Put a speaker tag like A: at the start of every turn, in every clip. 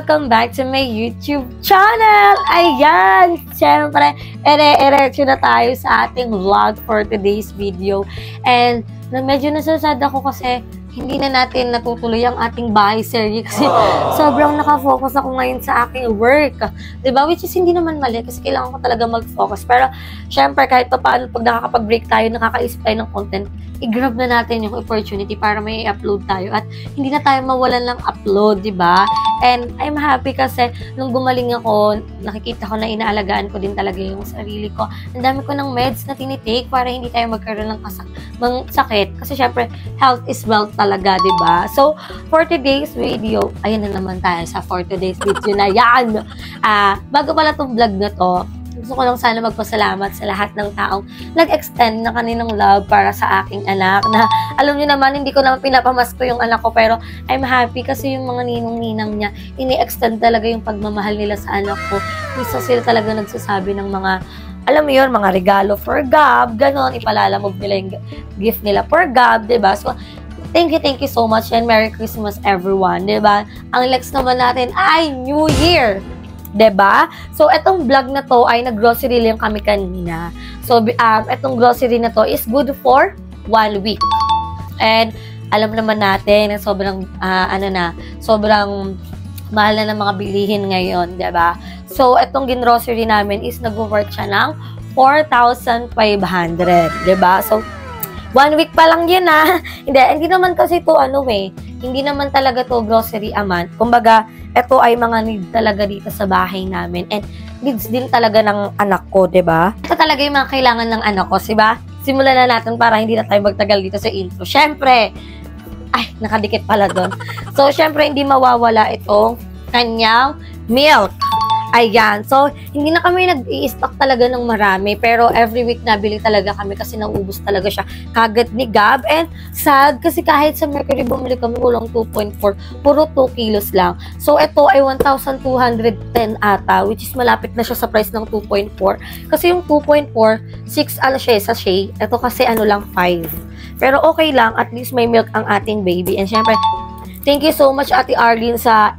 A: welcome back to my YouTube channel! Ayan! Siyempre, ere-erecho na tayo sa ating vlog for today's video. And medyo nasasad ako kasi hindi na natin natutuloy ang ating bahay series kasi sobrang nakafocus ako ngayon sa aking work. Diba? Which is hindi naman mali kasi kailangan ko talaga mag-focus. Pero syempre kahit pa paano pag nakakapag-break tayo, nakakaisip tayo ng content, i-grab na natin yung opportunity para may upload tayo at hindi na tayo mawalan ng upload, diba? And I'm happy kasi nung gumaling ako, nakikita ko na inaalagaan ko din talaga yung sarili ko. Ang dami ko ng meds na tinitake para hindi tayo magkaroon ng sakit. Kasi syempre, health is wealth talaga, diba? So, for today's video, ayun na naman tayo sa for today's video na yan. Bago pala itong vlog na to, gusto ko lang sana magpasalamat sa lahat ng taong nag-extend na kaninang love para sa aking anak na alam niyo naman, hindi ko naman pinapamasko yung anak ko pero I'm happy kasi yung mga ninong-ninang niya, ini-extend talaga yung pagmamahal nila sa anak ko. Isa sila talaga nagsasabi ng mga, alam mo yun, mga regalo for Gab, ganon, ipalalamog nila yung gift nila for Gab, diba? So, thank you so much and Merry Christmas everyone, diba? Ang next naman natin ay New Year! Diba? So, etong vlog na to ay nag-grocery lang kami kanina. So, etong grocery na to is good for 1 week. And, alam naman natin na sobrang, sobrang mahal na ng mga bilihin ngayon, diba? So, etong gin-grocery namin is nag-work siya ng 4,500, diba? So, 1 week pa lang yun, Hindi naman kasi to hindi naman talaga to grocery amount. Kumbaga, ito ay mga need talaga dito sa bahay namin. And needs din talaga ng anak ko, diba? Ito talaga yung mga kailangan ng anak ko, diba? Simulan na natin para hindi na tayo magtagal dito sa intro. Syempre, ay, nakadikit pala doon. So, syempre, hindi mawawala itong kanyang milk. Ayan. So, hindi na kami nag-i-stock talaga ng marami. Pero, every week nabili talaga kami kasi naubos talaga siya kagad ni Gab. And, sad kasi kahit sa Mercury bumili kami walang 2.4. Puro 2 kilos lang. So, ito ay 1,210 ata. Which is malapit na siya sa price ng 2.4. Kasi yung 2.4, 6 siya sa sachet. Ito kasi lang 5. Pero, okay lang. At least may milk ang ating baby. And, syempre, thank you so much Ate Arlene sa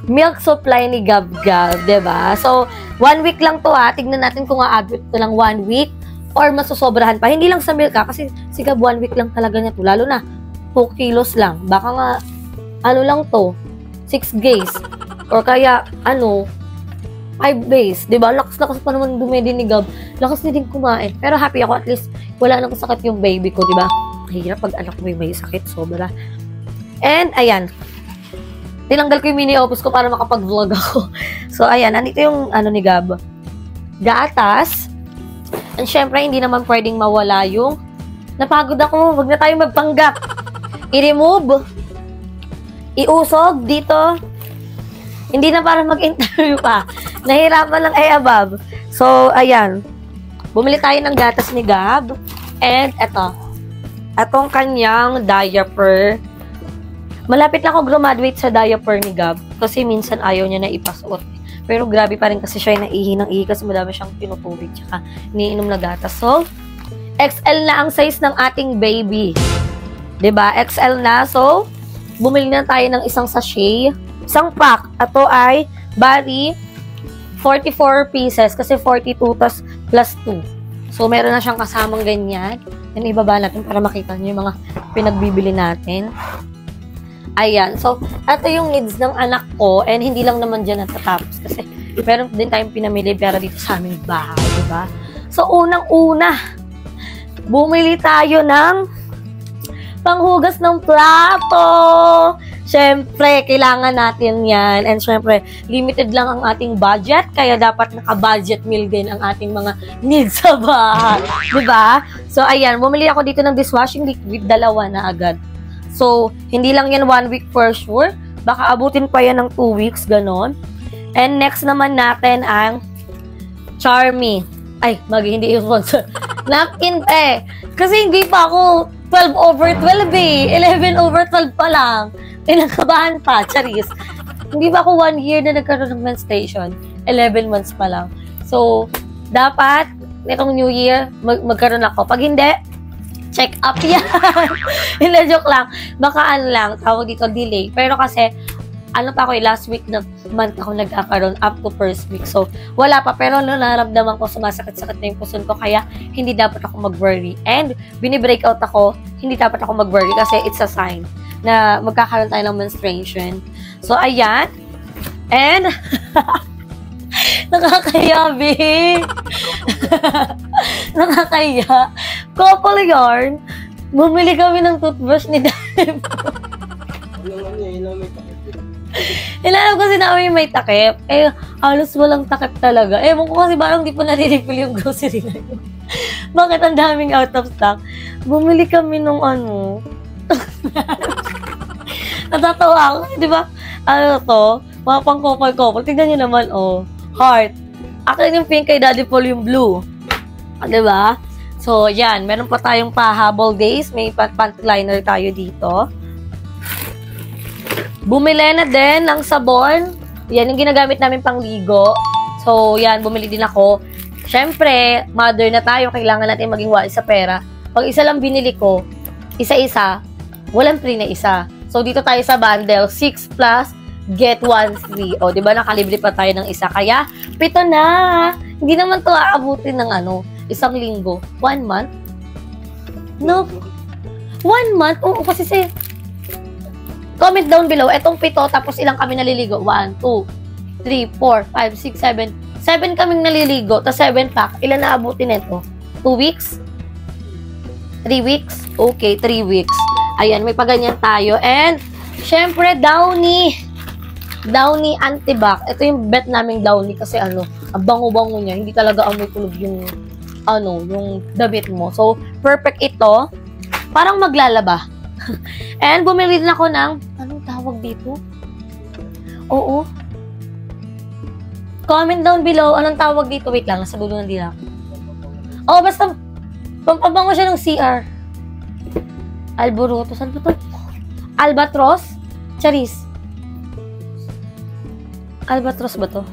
A: milk supply ni Gab-Gab, diba? So, 1 week lang to Tignan natin kung aabot to lang 1 week or masusobrahan pa. Hindi lang sa milk kasi si Gab 1 week lang talaga niya to. Lalo na, 2 kilos lang. Baka nga, lang to, 6 days. Or kaya, 5 days. Diba? Lakas-lakas pa naman dumedi ni Gab. Lakas na din kumain. Pero happy ako, at least, wala nang sakit yung baby ko, diba? Hirap pag anak mo may sakit, sobra. And, ayan. Tinanggal ko yung mini opus ko para makapag-vlog ako. So, ayan. Nandito yung, ni Gab. Gatas. And syempre, hindi naman pwedeng mawala yung napagod ako. Huwag na tayo magpanggap. I-remove. Iusog dito. Hindi na para mag-interview pa. Nahirapan lang ay above. So, ayan. Bumili tayo ng gatas ni Gab. And, eto. Etong kanyang diaper. Malapit na ako graduate sa diaper ni Gab kasi minsan ayaw niya na ipasuot. Pero grabe pa rin kasi siya yung naihi kasi madami siyang pinutubig tsaka iniinom na gatas. So, XL na ang size ng ating baby. 'Di ba? XL na. So, bumili na tayo ng isang sachet. Isang pack. Ito ay bali 44 pieces kasi 42 plus 2. So, meron na siyang kasamang ganyan. Yan, ibaba natin para makita niyo yung mga pinagbibili natin. Ayan. So, ito yung needs ng anak ko and hindi lang naman dyan natatapos kasi meron din tayong pinamili para dito sa aming bahay, diba? So, unang-una, bumili tayo ng panghugas ng plato. Siyempre, kailangan natin yan. And siyempre, limited lang ang ating budget kaya dapat naka-budget meal din ang ating mga needs sa bahay. Diba? So, ayan. Bumili ako dito ng dishwashing liquid. 2 na agad. So, hindi lang yan 1 week for sure. Baka abutin pa yan ng 2 weeks, ganon. And next naman natin ang Charmy. Ay, hindi yung sponsor. Napkin Kasi hindi pa ako 12/12 11/12 pa lang. Pinakabahan pa, charis. Hindi ba ako 1 year na nagkaroon ng menstruation? 11 months pa lang. So, dapat, nitong New Year, magkaroon ako. Pag hindi, check up yan. Hindi, joke lang. Baka tawag dito delay. Pero kasi, ano pa ako last week na month ako nagkakaroon up to first week. So, wala pa. Pero naramdaman ko sumasakit-sakit na yung puson ko, kaya hindi dapat ako mag-worry. And, binibreakout ako, hindi dapat ako mag-worry kasi it's a sign na magkakaroon tayo ng menstruation. So, ayan. And, nakakaya, babe. Nakakaya. Couple yarn. Bumili kami ng toothbrush ni Dave. Ilanam kasi namin may takip. Eh, halos walang takip talaga. Ewan ko kasi parang di pa nare-refill yung grocery na yun. Bakit ang daming out of stock? Bumili kami nung ano. Natatawa ako. Di ba? Ano to? Mga pang couple-couple. Tignan nyo naman, oh. Heart. Akin yung pink kay Daddy Paul yung blue. Di ba? So, yan. Meron pa tayong pa-habol days. May panty liner tayo dito. Bumili na din ng sabon. Yan yung ginagamit namin pang ligo. So, yan. Bumili din ako. Siyempre, mother na tayo. Kailangan natin maging wise sa pera. Pag isa lang binili ko, isa-isa, walang free na isa. So, dito tayo sa bundle. 6 plus, get 1 free. O, di ba nakalibre pa tayo ng isa. Kaya, 7 na. Hindi naman to aabutin ng ano, isang linggo. 1 month? No. 1 month? Oo, kasi comment down below. Etong 7, tapos ilang kami naliligo? 1, 2, 3, 4, 5, 6, 7. 7 kaming naliligo, tapos 7 pack. Ilan na abutin nito? 2 weeks? 3 weeks? Okay, 3 weeks. Ayan, may paganyan tayo. And, syempre, Downy. Downy Antibac. Ito yung bet naming Downy kasi ano, ang bango-bango niya. Hindi talaga amoy tulog yung yung damit mo. So, perfect ito. Parang maglalaba. And, bumili din ako ng, anong tawag dito? Oo. Comment down below, anong tawag dito? Wait lang, nasa dulo ng dila. Oh, basta, pampabango siya ng CR. Alboroto. Saan ba ito? Albatros? Charis. Albatros ba to?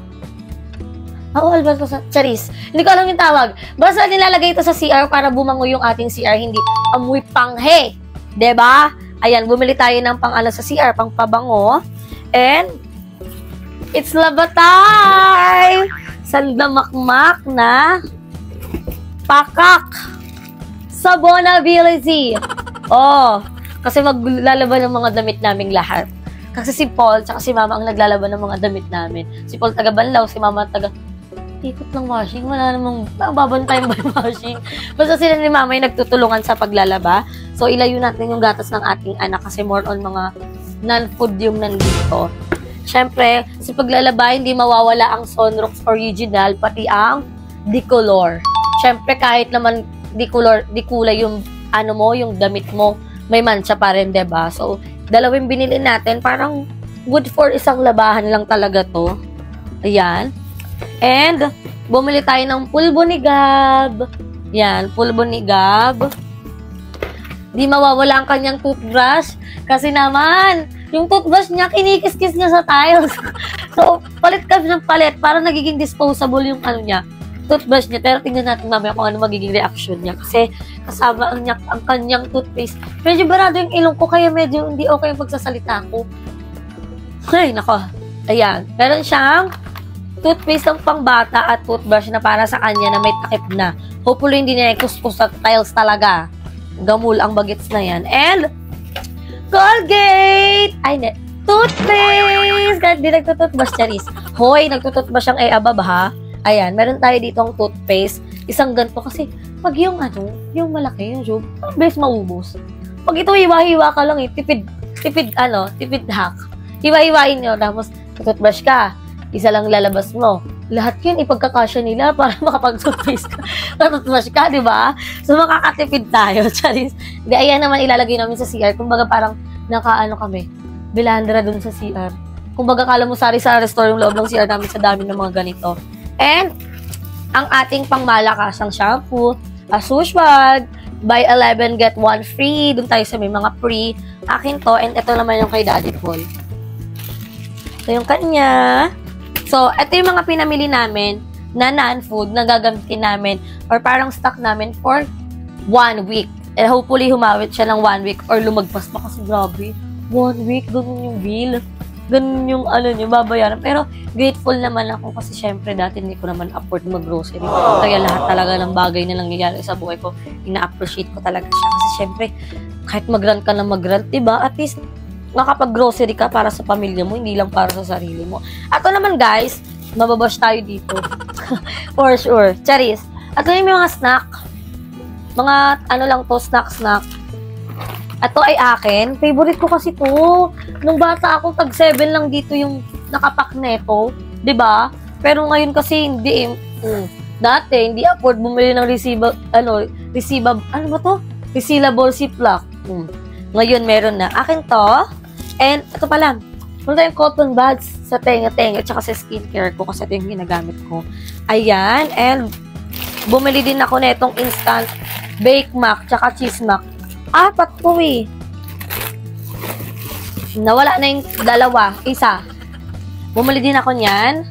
A: Oo, Albatros. Charis. Hindi ko alam yung tawag. Basta nilalagay ito sa CR para bumango yung ating CR. Hindi amoy panghe. Diba? Ayan, bumili tayo ng pang-ano sa CR, pang pabango. And, it's laba time! Sandamakmak na pakak sabonability. Oh, kasi maglalaban ng mga damit naming lahat. Kasi si Paul, tsaka si Mama ang naglalaban ng mga damit namin. Si Paul taga-Banlaw, si Mama ikot ng washing. Wala namang babantayan ba yung washing. Basta sila ni Mama yung nagtutulungan sa paglalaba. So, ilayo natin yung gatas ng ating anak kasi more on mga non-food yung nandito. Siyempre, sa paglalaba, hindi mawawala ang Sunrox Original, pati ang Dicolor. Siyempre, kahit naman di kulay yung ano mo, yung damit mo, may mancha pa rin, diba? So, dalawang binili natin, parang good for isang labahan lang talaga to. Ayan. And, bumili tayo ng pulbo ni Gab. Yan, pulbo ni Gab. Di mawawala ang kanyang toothbrush. Kasi naman, yung toothbrush niya, kinikis-kis niya sa tiles. So, palit kami ng palit. Parang nagiging disposable yung ano niya, toothbrush niya. Pero tingnan natin mamaya kung ano magiging reaction niya. Kasi kasama ang kanyang toothpaste. Medyo barado yung ilong ko, kaya medyo hindi okay yung pagsasalita ko. Ay, nako. Ayan. Meron siyang toothpaste ng pangbata at toothbrush na para sa kanya na may takip na. Hopefully, hindi niya ikuskus sa tiles talaga. Gamul ang bagets na yan. And, Colgate! Ay, toothpaste! Kahit di nagtutoothbrush, Charis. Hoy, nagtutoothbrush ang abab, ha? Ayan, meron tayo dito ang toothpaste. Isang ganito kasi, pag yung yung malaki, yung tube, best maubos. Pag ito, hiwa-hiwa ka lang eh. Tipid hack. Hiwa-hiwain nyo, tapos toothbrush ka. Isa lang lalabas mo. Lahat yun, ipagkakasya nila para makapag-toothpaste ka. Toothbrush ka, di ba? So, makakatipid tayo. Charis. Hindi, ayan naman ilalagay namin sa CR. Kumbaga, parang kami. Bilandra dun sa CR. Kumbaga, kala mo sari-sari store yung loob ng CR namin sa dami ng mga ganito. And, ang ating pangmalakasang shampoo, as usual, buy 11, get 1 free. Dun tayo sa may mga free. Akin to, and ito naman yung kay Daddy Paul. Ito yung kanya. So, ito yung mga pinamili namin na non-food na gagamitin namin or parang stock namin for 1 week. And hopefully, humawit siya ng 1 week or lumagpas pa kasi grabe. 1 week, ganun yung bill. ganun yung ano niyo, babayaran. Pero grateful naman ako kasi syempre dati hindi ko naman afford mag-grocery. Kaya lahat talaga ng bagay na nangyayari sa buhay ko, ina-appreciate ko talaga siya. Kasi syempre, kahit mag-rant ka na mag-rant, diba? At least, makapag-grocery ka para sa pamilya mo, hindi lang para sa sarili mo. Ato naman guys, mababash tayo dito. For sure. Charis. Ato yung mga snack. Mga ano lang to, snack. Ato ay akin. Favorite ko kasi to. Nung bata ako, tag 7 lang dito yung nakapak neto. 'Di ba? Pero ngayon kasi hindi dati, hindi afford bumili ng resealable ziplock. Ngayon, meron na. Akin to. And, ito pala. Meron tayong cotton buds sa tenga-tenga at sa skincare ko kasi ito yung ginagamit ko. Ayan. And, bumili din ako na itong instant bake mac tsaka cheese mac. 4 po eh. Nawala na yung dalawa. Isa. Bumili din ako niyan.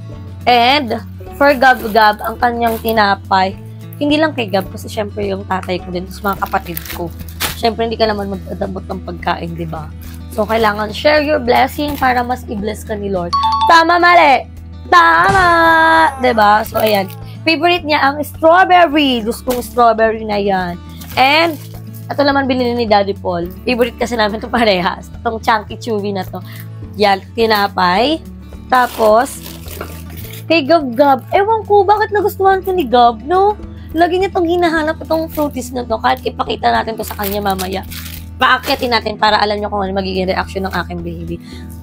A: And, for Gab-Gab, ang kanyang tinapay. Hindi lang kay Gab, kasi syempre yung tatay ko din, tapos mga kapatid ko. Syempre, hindi ka naman magdadabot ng pagkain, di ba? So, kailangan share your blessing para mas i-bless ka ni Lord. Tama, mali! Tama! Di ba? So, ayan. Favorite niya ang strawberry. Gusto kong strawberry na yan. And, ito naman binili ni Daddy Paul. Favorite kasi namin ito parehas. Itong chunky chewy na to. Yan, tinapay. Tapos, kay Gab-Gab. Ewan ko, bakit nagustuhan ko ni Gab, no? Lagi niya itong hinahanap itong fruities na to. Kahit ipakita natin to sa kanya mamaya. Paakyatin natin para alam niyo kung ano magiging reaction ng aking baby.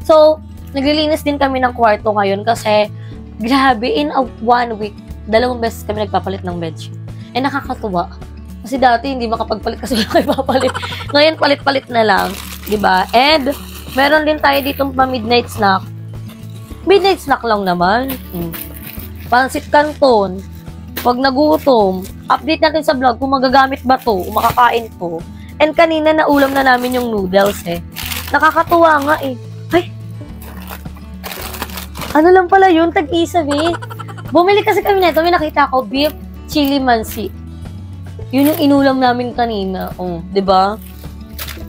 A: So, naglilinis din kami ng kwarto ngayon kasi, grabe, in a 1 week, 2 beses kami nagpapalit ng bedsheet. Eh, nakakatuwa. Kasi dati, hindi makapagpalit kasi wala kayo papalit. Ngayon, palit-palit na lang. Diba? And, meron din tayo ditong pa-midnight snack. Midnight snack lang naman. Pansit Canton. Pag nagutom, update natin sa vlog kung magagamit ba to, kung makakain to. And kanina naulam na namin yung noodles eh. Nakakatuwa nga eh. Ay! Ano lang pala yun? Tag-isa eh. Bumili kasi kami nito, may nakita ko, beef chili mansi. Yun yung inulam namin kanina. Oh, 'di ba?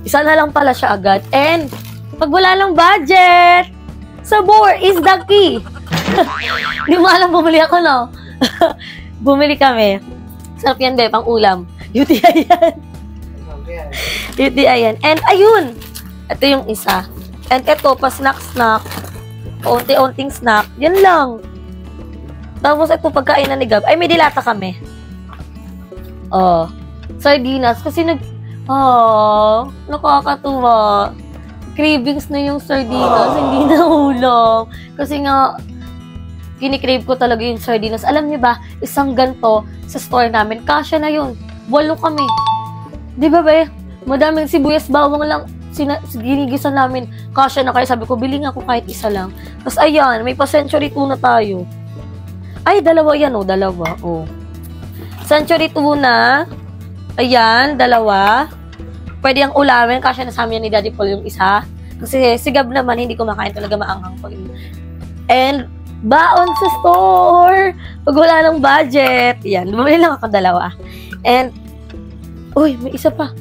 A: Isa na lang pala siya agad. And pag wala lang budget, sabor is the key. Di mo alam bumili ako, no? Bumili kami. Sarap yan, be, pang ulam. UTI yan. UTI yan. And ayun, ito yung isa. And ito, pa snack-snack. Unti-unting snack. Yan lang. Tapos ito, pagkain na ni Gab. Ay, may dilata kami. Oh, sardinas. Kasi nakakatuwa. Cravings na yung sardinas, hindi na ulam. Kasi nga, kinikrave ko talaga yung sardinas. Alam niyo ba, isang ganto sa store namin, kasya na yun. 8 kami. Di ba ba? Madaming sibuyas, bawang lang, ginigisa namin. Kasya na, kaya sabi ko, bili nga ako kahit isa lang. Tapos ayan, may pa-century tuna tayo. Ay, 2 yan, 2. Century tuna. Ayan, 2. Pwede ang ulamin, kasi nasama yan ni Daddy Paul yung isa. Kasi sigab naman, hindi kumakain talaga maanghang pag. And, baon sa store. Pag wala ng budget. Yan, bumili lang ako 2. And, uy, may isa pa.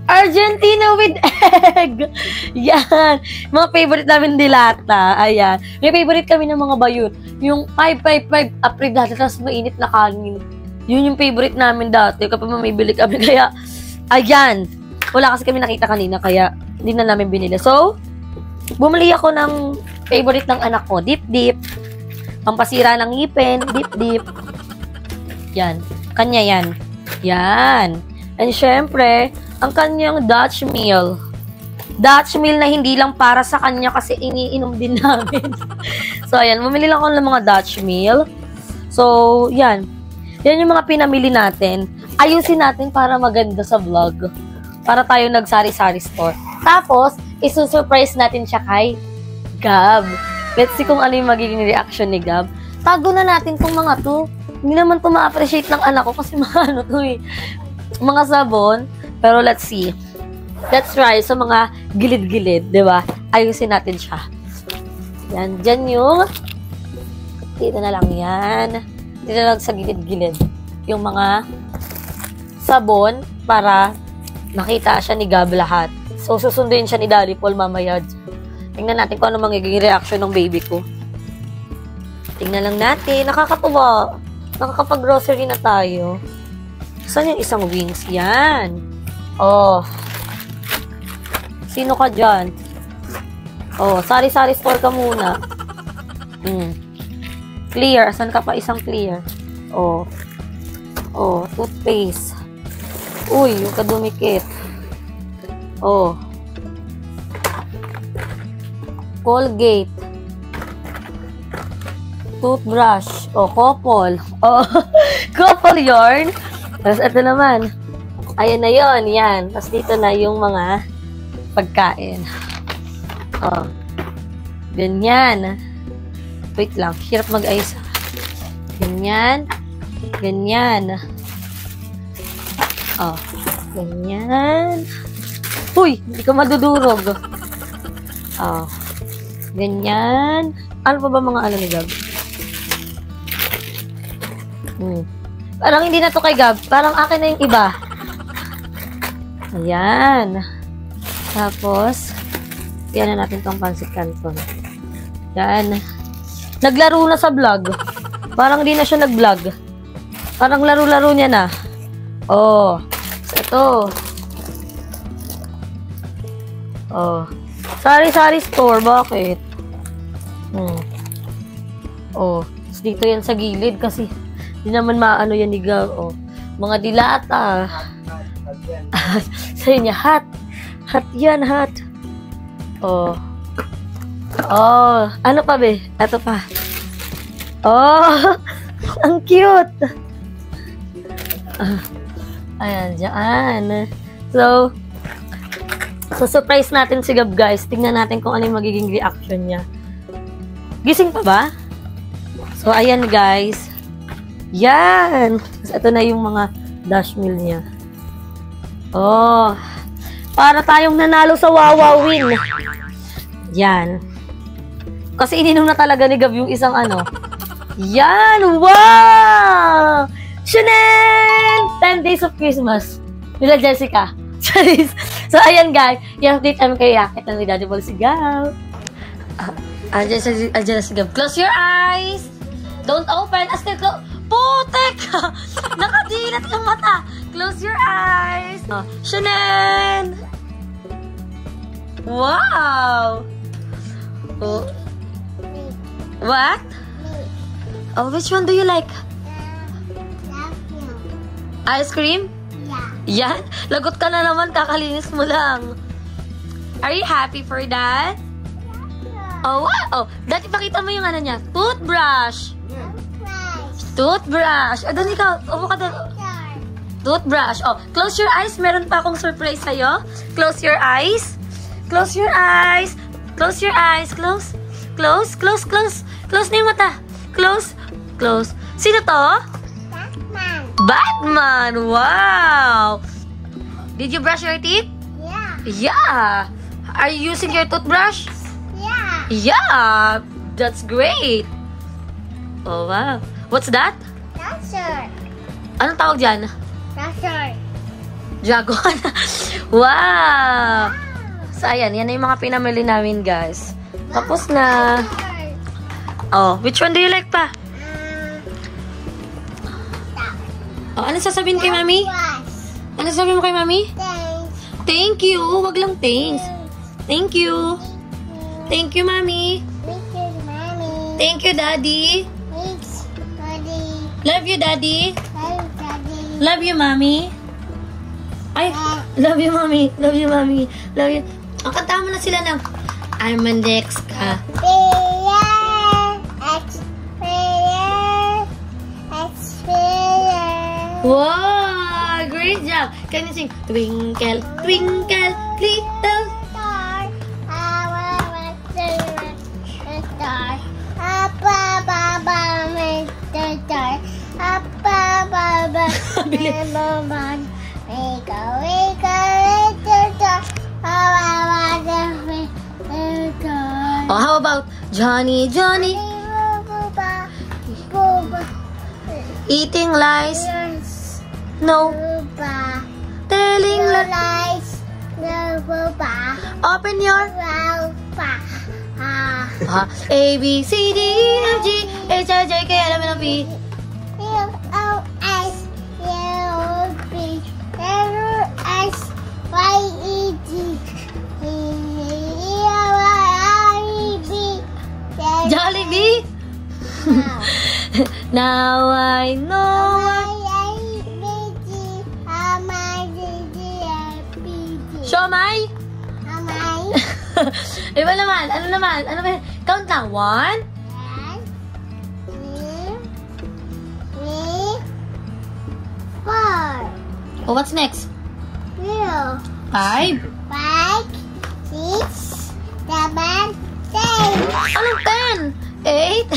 A: Argentina with egg. Yan. Mga favorite namin dilata. Ayan. May favorite kami ng mga bayot. Yung 555 apre dati, tapos mainit na kanin. Yun yung favorite namin dati kapag mamibili kami. Kaya, ayan. Wala kasi kami nakita kanina, kaya hindi na namin binili. So, bumili ako ng favorite ng anak ko. Dip-dip. Pampasira ng ngipin. Dip-dip. Yan. Kanya yan. Yan. And syempre, ang kanyang Dutch meal. Dutch meal na hindi lang para sa kanya kasi iniinom din namin. So, ayan. Bumili lang ako ng mga Dutch meal. So, yan. Yan yung mga pinamili natin. Ayusin natin para maganda sa vlog. Para tayo nag-sari-sari store. Tapos, isusurprise natin siya kay Gab. Let's see kung ano yung magiging reaction ni Gab. Tago na natin tong mga to. Hindi naman to ma-appreciate ng anak ko kasi mga to eh. Mga sabon. Pero let's see. Let's try sa mga gilid-gilid, di ba? Ayusin natin siya. Yan. Diyan yung dito na lang yan. Dito na lang sa gilid-gilid. Yung mga sabon para nakita siya ni Gab lahat. So, susunduin siya ni Daddy Paul mamaya. Tingnan natin kung ano magiging reaction ng baby ko. Tingnan lang natin. Nakakatuwa. Nakakapag-grocery na tayo. Saan yung isang wings? Yan. Oh. Sino ka dyan? Oh, sari-sari store ka muna. Clear. Saan ka pa? Isang clear. Oh. Oh, toothpaste. Uy, yung kadumikit. Oh. Colgate. Toothbrush. Oh, couple. Oh, couple yarn. Tapos ito naman. Ayan na yon, yan. Tapos dito na yung mga pagkain. Oh. Ganyan. Wait lang. Hirap mag-ayos. Ganyan. Ganyan. Oh. Ganyan. Uy! Hindi ka madudurog. Oh. Ganyan. Ano pa ba mga ano ni Gab? Parang hindi na to kay Gab. Parang akin na yung iba. Ayan. Tapos, yan na natin tong pancit canton. Yan. Naglaro na sa vlog. Parang hindi na siya nag-vlog. Parang laro-laro niya na. Oh. Ito. Oh. Sari-sari store. Bakit? Oh. Dito yan sa gilid kasi hindi naman maano yan ni Gab. Oh. Mga dilata. Sabi niya, hot. Hot yan, hot. Oh. Oh. Ano pa, be? Ito pa. Oh. Ang cute. Ayan, dyan. So, surprise natin si Gab, guys. Tingnan natin kung ano yung magiging reaction niya. Gising pa ba? So, ayan, guys. Yan! Ito na yung mga dash meal niya. Oh. Para tayong nanalo sa Wawa Win. Yan. Kasi ininom na talaga ni Gab yung isang ano. Yan! Wow! Chanel! 10 days of Christmas. Nila Jessica. So, ayan, guys. I-update namin kayo. Yakit lang ni Daddy Ball si Gab. Andiyan si Gab. Close your eyes! Don't open. Still close. Putek! Nakadilat yung mata. Close your eyes. Oh, Chanel! Wow! Oh. What? Oh, which one do you like? Ice cream? Yeah. Yan? Lagot ka na naman. Kakalinis mo lang. Are you happy for that? Oh, what? Oh, dati pakita mo yung ano niya. Toothbrush. Toothbrush. Doon ikaw. Upo ka doon. Toothbrush. Oh, close your eyes. Meron pa akong surprise sa'yo. Close your eyes. Close your eyes. Close your eyes. Close. Close. Close. Close. Close na yung mata. Close. Close. Sino to? Batman. Batman. Wow. Did you brush your teeth? Yeah. Yeah. Are you using your toothbrush? Yeah. Yeah. That's great. Oh, wow. What's that? Dinosaur. Anong tawag dyan? Dinosaur. Dragon. Wow. So, ayan. Yan na yung mga pinamili namin, guys. Tapos na. Oh, which one do you like pa? Oh, ano sasabihin kay Mami? Ano sasabihin mo kay Mami? Thanks. Thank you. Wag lang thanks. Thank you. Thank you, Mami. Thank you, Mami. Thank you, Daddy. Thanks, Daddy. Love you, Daddy. Love you, Daddy. Love you, Mami. Ay, love you, Mami. Love you, Mami. Love you. Ang kanta mo na sila ng Armandex ka. Wow! Great job! Can you sing? Twinkle, twinkle, little star. How I want to rock the star. Up above, the star. Up above, wake up, little star. How I want to rock the star. Oh, how about Johnny, Johnny? Eating lies. No. Telling lies. Open your mouth. A, B, C, D, E, F, G, H, I, J, K, L, M, N, O, P. Jollibee? Now I know. Siomay? Iba naman. Ano naman? Ano ba? Count lang. 1. 4. Oh, what's next? 5.
B: 5, 6, 7, 10.
A: Anong 10? 8?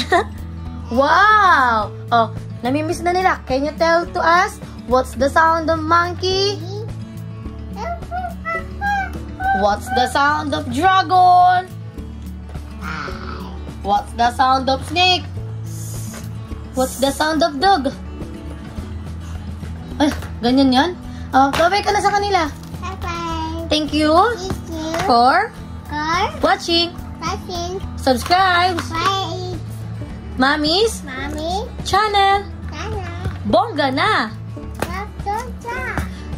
A: Wow! Oh, namimiss na nila. Can you tell to us what's the sound of monkey? What's the sound of dragon? What's the sound of snake? What's the sound of dog? Ay, ganyan yan? Oh, babay ka na sa kanila.
B: Bye-bye.
A: Thank you
B: Thank you
A: for
B: for
A: watching.
B: watching.
A: Subscribe.
B: Bye,
A: Mommy's
B: Mommy.
A: channel.
B: Sana.
A: Bongga na.
B: Doctor.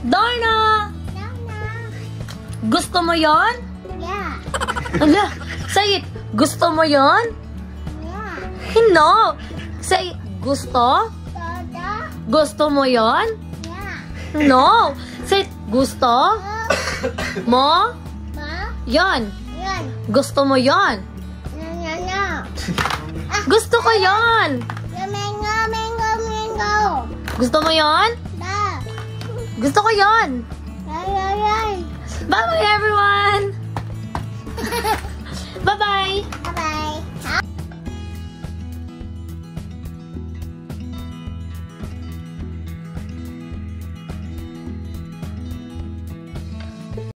A: Darna.
B: Sana.
A: Gusto mo yon?
B: Yeah.
A: Ala, say it. Gusto mo yon?
B: Yeah.
A: No. Say, gusto?
B: Dodo.
A: Gusto mo yon?
B: Yeah.
A: No. Say, gusto
B: Oh.
A: mo
B: Ma.
A: yon?
B: Yan.
A: Gusto mo yon?
B: No.
A: Gusto ko yon.
B: Mango.
A: Gusto mo yon?
B: Da.
A: Gusto ko yon.
B: Yan.